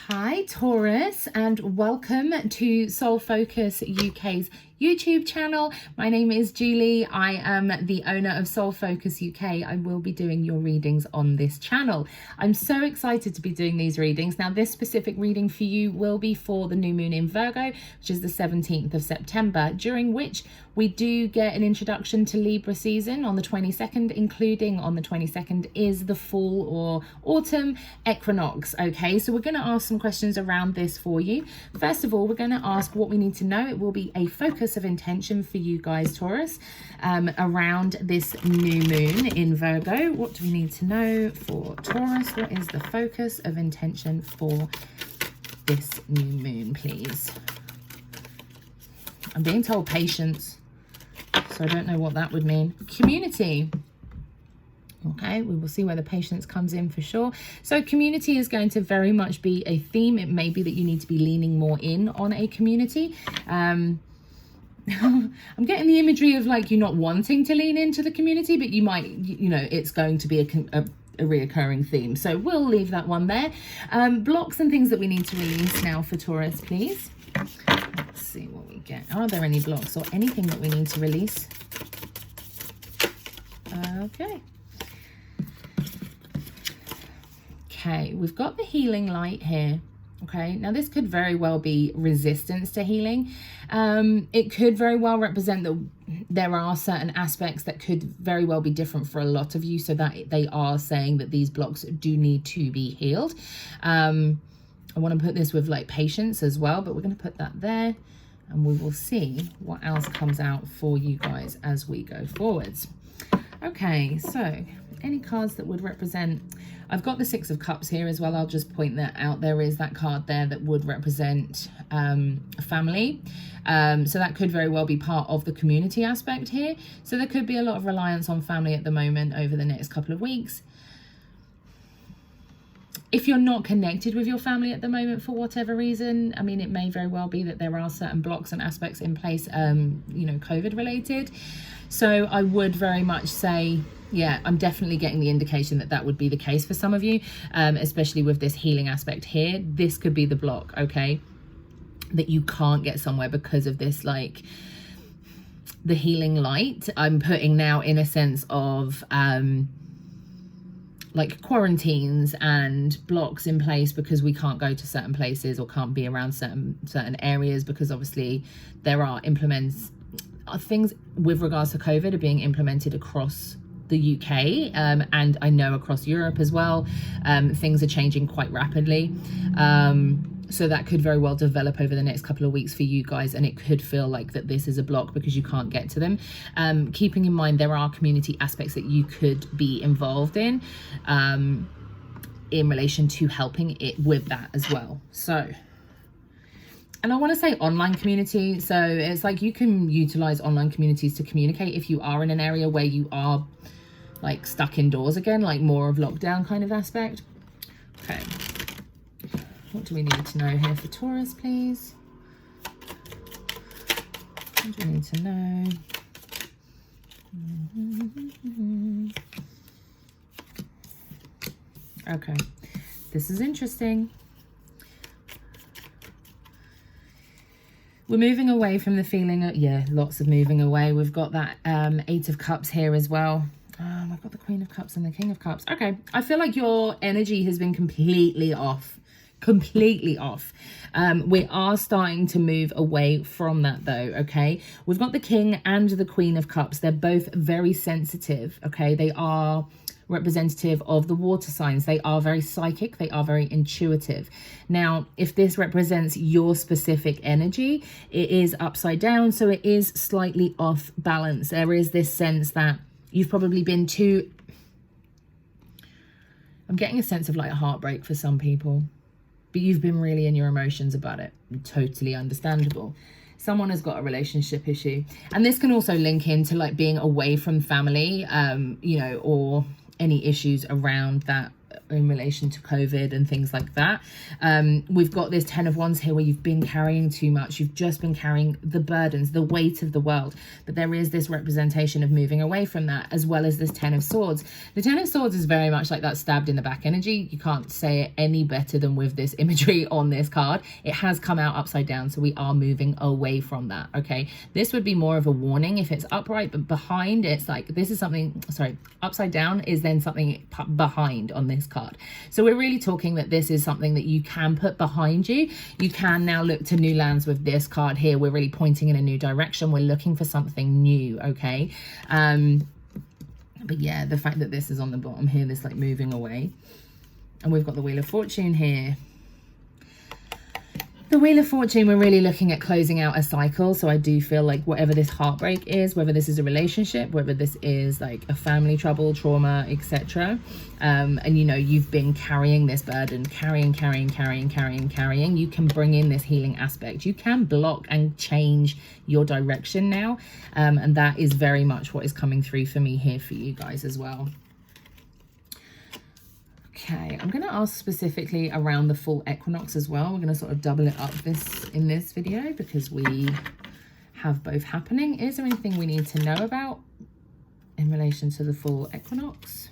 Hi Taurus, and welcome to Soul Focus UK's YouTube channel. My name is Julie. I am the owner of Soul Focus UK. I will be doing your readings on this channel. I'm so excited to be doing these readings. Now, this specific reading for you will be for the new moon in Virgo, which is the 17th of September, during which we do get an introduction to Libra season on the 22nd, including on the 22nd is the fall or autumn equinox. Okay, so we're going to ask some questions around this for you. First of all, we're going to ask what we need to know. It will be a focus of intention for you guys, Taurus, around this new moon in Virgo. What do we need to know for Taurus? What is the focus of intention for this new moon, please? I'm being told patience, so I don't know what that would mean. Community. Okay, we will see where the patience comes in for sure. So community is going to very much be a theme. It may be that you need to be leaning more in on a community. I'm getting the imagery of like you not wanting to lean into the community, but you might, you know, it's going to be a reoccurring theme. So we'll leave that one there. Blocks and things that we need to release now for Taurus, please. Let's see what we get. Are there any blocks or anything that we need to release? Okay. Okay, we've got the healing light here. Okay, now this could very well be resistance to healing. It could very well represent that there are certain aspects that could very well be different for a lot of you, so that they are saying that these blocks do need to be healed. I want to put this with like patience as well, but we're going to put that there and we will see what else comes out for you guys as we go forwards. Okay, so any cards that would represent, I've got the Six of Cups here as well. I'll just point that out. There is that card there that would represent family. So that could very well be part of the community aspect here. So there could be a lot of reliance on family at the moment over the next couple of weeks. If you're not connected with your family at the moment for whatever reason, I mean, it may very well be that there are certain blocks and aspects in place, you know, COVID related. So I would very much say, yeah, I'm definitely getting the indication that that would be the case for some of you, especially with this healing aspect here. This could be the block, okay, that you can't get somewhere because of this, like, the healing light. I'm putting now in a sense of like quarantines and blocks in place because we can't go to certain places or can't be around certain areas, because obviously there are things with regards to COVID are being implemented across the UK, and I know across Europe as well. Things are changing quite rapidly, so that could very well develop over the next couple of weeks for you guys, and it could feel like that this is a block because you can't get to them. Keeping in mind there are community aspects that you could be involved in relation to helping it with that as well. So, and I want to say online community, so it's like you can utilize online communities to communicate if you are in an area where you are like stuck indoors again, like more of lockdown kind of aspect. Okay, what do we need to know here for Taurus, please? What do we need to know? Okay, this is interesting. We're moving away from the feeling of, yeah, lots of moving away. We've got that Eight of Cups here as well. I've got the Queen of Cups and the King of Cups. Okay, I feel like your energy has been completely off. Completely off. We are starting to move away from that though, okay? We've got the King and the Queen of Cups. They're both very sensitive, okay? They are representative of the water signs. They are very psychic. They are very intuitive. Now, if this represents your specific energy, it is upside down, so it is slightly off balance. There is this sense that you've probably been too... I'm getting a sense of like a heartbreak for some people, but you've been really in your emotions about it. Totally understandable. Someone has got a relationship issue, and this can also link into like being away from family, you know, or any issues around that in relation to COVID and things like that. We've got this 10 of Wands here where you've been carrying too much. You've just been carrying the burdens, the weight of the world. But there is this representation of moving away from that, as well as this 10 of Swords. The 10 of Swords is very much like that stabbed in the back energy. You can't say it any better than with this imagery on this card. It has come out upside down, so we are moving away from that, okay? This would be more of a warning if it's upright, but behind it's like, this is something, sorry, upside down is then something behind on this card. So we're really talking that this is something that you can put behind you. You can now look to new lands with this card here. We're really pointing in a new direction. We're looking for something new, okay? But yeah, the fact that this is on the bottom here, this like moving away. And we've got the Wheel of Fortune here. The Wheel of Fortune, we're really looking at closing out a cycle. So I do feel like whatever this heartbreak is, whether this is a relationship, whether this is like a family trouble, trauma, etc. And you know, you've been carrying this burden, carrying. You can bring in this healing aspect. You can block and change your direction now. And that is very much what is coming through for me here for you guys as well. Okay, I'm going to ask specifically around the full equinox as well. We're going to sort of double it up in this video because we have both happening. Is there anything we need to know about in relation to the full equinox?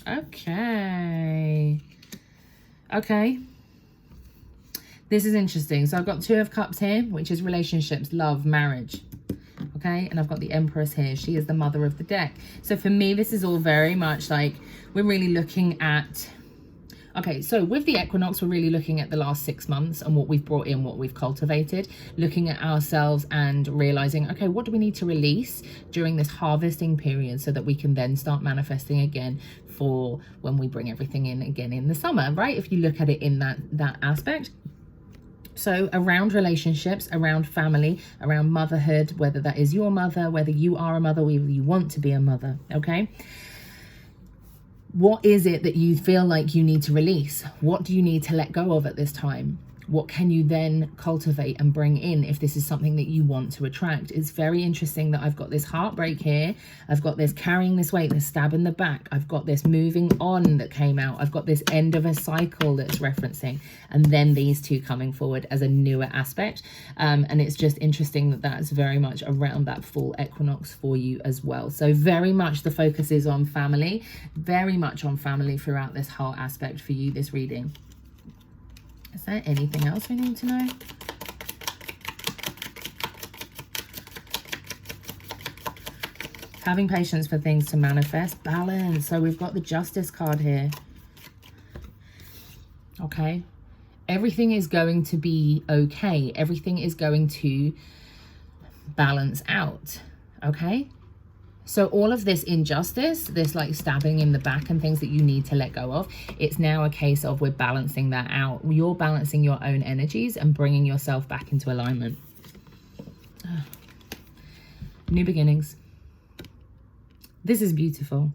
Okay. This is interesting. So I've got 2 of Cups here, which is relationships, love, marriage. Okay, and I've got the Empress here. She is the mother of the deck. So for me, this is all very much like we're really looking at, okay, so with the equinox, we're really looking at the last 6 months and what we've brought in, what we've cultivated, looking at ourselves and realizing, okay, what do we need to release during this harvesting period so that we can then start manifesting again for when we bring everything in again in the summer, right? If you look at it in that aspect. So around relationships, around family, around motherhood, whether that is your mother, whether you are a mother, whether you want to be a mother, okay? What is it that you feel like you need to release? What do you need to let go of at this time? What can you then cultivate and bring in if this is something that you want to attract? It's very interesting that I've got this heartbreak here. I've got this carrying this weight, this stab in the back. I've got this moving on that came out. I've got this end of a cycle that's referencing. And then these 2 coming forward as a newer aspect. And it's just interesting that that's very much around that full equinox for you as well. So very much the focus is on family. Very much on family throughout this whole aspect for you, this reading. Is there anything else we need to know? Having patience for things to manifest. Balance. So we've got the Justice card here. Okay. Everything is going to be okay. Everything is going to balance out. Okay. So all of this injustice, this like stabbing in the back and things that you need to let go of, it's now a case of we're balancing that out. You're balancing your own energies and bringing yourself back into alignment. New beginnings. This is beautiful.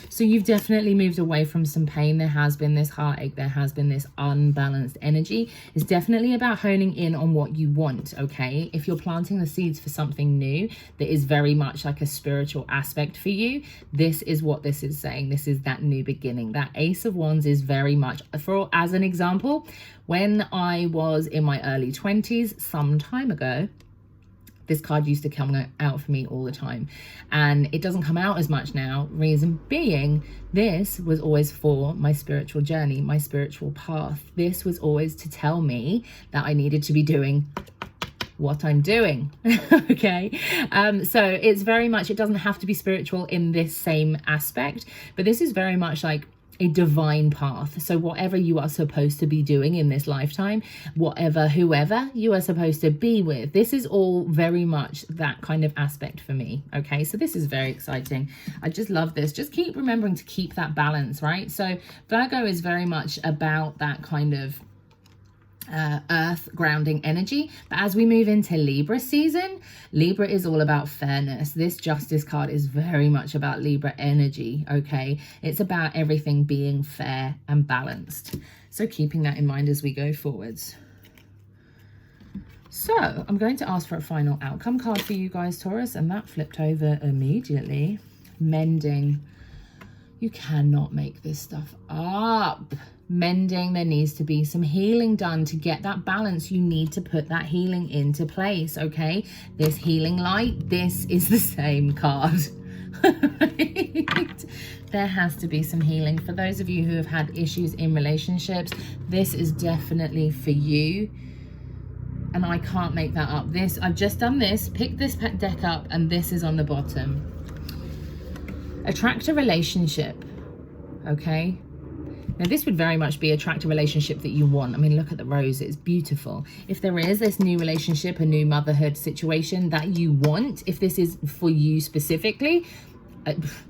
So you've definitely moved away from some pain. There has been this heartache. There has been this unbalanced energy. It's definitely about honing in on what you want, okay? If you're planting the seeds for something new that is very much like a spiritual aspect for you, this is what this is saying. This is that new beginning. That Ace of Wands is very much, as an example, when I was in my early 20s, some time ago, this card used to come out for me all the time, and it doesn't come out as much now. Reason being, this was always for my spiritual journey, my spiritual path. This was always to tell me that I needed to be doing what I'm doing. Okay. So it's very much, it doesn't have to be spiritual in this same aspect, but this is very much like a divine path. So whatever you are supposed to be doing in this lifetime, whoever you are supposed to be with, this is all very much that kind of aspect for me. Okay, so this is very exciting. I just love this. Just keep remembering to keep that balance, right? So Virgo is very much about that kind of earth grounding energy, but as we move into Libra season, Libra is all about fairness. This Justice card is very much about Libra energy. Okay, it's about everything being fair and balanced, so keeping that in mind as we go forwards. So I'm going to ask for a final outcome card for you guys, Taurus, and that flipped over immediately. Mending. You cannot make this stuff up. Mending, there needs to be some healing done to get that balance. You need to put that healing into place, okay? This healing light, this is the same card. Right? There has to be some healing. For those of you who have had issues in relationships, this is definitely for you. And I can't make that up. This, I've just done this, picked this deck up, and this is on the bottom. Attract a relationship, okay? Now this would very much be attract a relationship that you want. I mean, look at the rose, it's beautiful. If there is this new relationship, a new motherhood situation that you want, if this is for you specifically,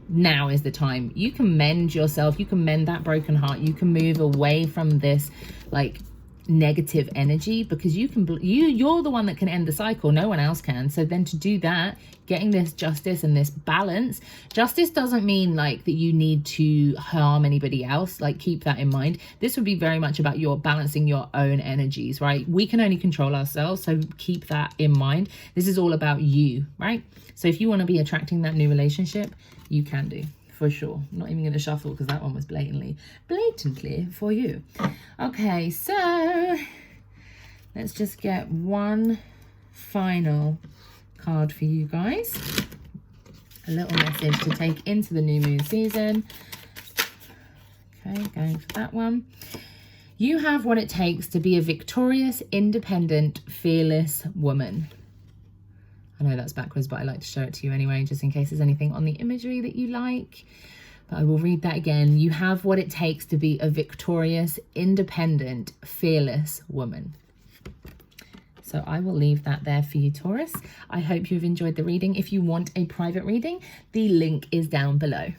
now is the time. You can mend yourself, you can mend that broken heart, you can move away from this like negative energy, because you're the one that can end the cycle, no one else can. So then to do that, getting this justice and this balance. Justice doesn't mean like that you need to harm anybody else, like keep that in mind. This would be very much about your balancing your own energies, right? We can only control ourselves, so keep that in mind. This is all about you, right? So if you want to be attracting that new relationship, you can do, for sure. I'm not even going to shuffle because that one was blatantly for you. Okay, so let's just get one final card for you guys. A little message to take into the new moon season. Okay, going for that one. You have what it takes to be a victorious, independent, fearless woman. I know that's backwards, but I like to show it to you anyway, just in case there's anything on the imagery that you like. But I will read that again. You have what it takes to be a victorious, independent, fearless woman. So I will leave that there for you, Taurus. I hope you've enjoyed the reading. If you want a private reading, the link is down below.